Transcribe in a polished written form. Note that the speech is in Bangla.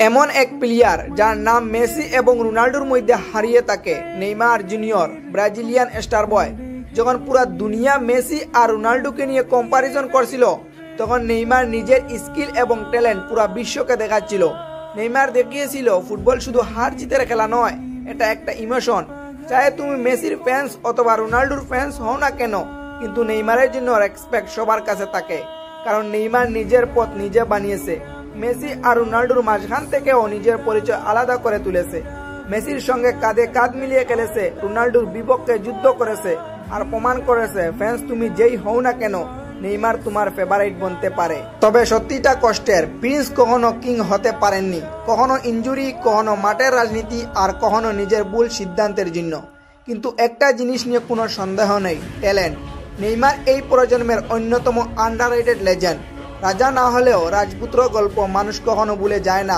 এমন এক প্লেয়ার যার নাম মেসি এবং রোনাল্ডোর মধ্যে হারিয়ে থাকে নেইমার জুনিয়র ব্রাজিলিয়ান স্টার বয়। যখন পুরা দুনিয়া মেসি আর রোনাল্ডোকে নিয়ে কম্পারিজন করছিল তখন নেইমার নিজের স্কিল এবং ট্যালেন্ট পুরা বিশ্বকে দেখাচ্ছিল। নেইমার দেখিয়েছিল ফুটবল শুধু হার জিতের খেলা নয়, এটা একটা ইমোশন। চাহে তুমি মেসির ফ্যান্স অথবা রোনাল্ডোর ফ্যান্স হও না কেন, কিন্তু নেইমারের জন্য রেসপেক্ট সবার কাছে থাকে, কারণ নেইমার নিজের পথ নিজে বানিয়েছে। মেসি আর রোনাল্ডোর মাঝখান থেকেও নিজের পরিচয় আলাদা করে তুলেছে। মেসির সঙ্গে কাঁধে কাঁধ মিলিয়ে খেলেছে, রোনাল্ডোর বিপক্ষে যুদ্ধ করেছে আর প্রমাণ করেছে ফ্যান্স তুমি যেই হও না কেন নেইমার তোমার ফেভারিট বনতে পারে। তবে সত্যিটা কষ্টের, প্রিন্স কখনো কিং হতে পারেননি, কখনো ইনজুরি, কখনো মাঠের রাজনীতি আর কখনো নিজের ভুল সিদ্ধান্তের জন্য। কিন্তু একটা জিনিস নিয়ে কোনো সন্দেহ নেই, ট্যালেন্ট। নেইমার এই প্রজন্মের অন্যতম আন্ডাররেটেড লেজেন্ড। রাজা না হলেও রাজপুত্র গল্প মানুষ কখনো ভুলে যায় না।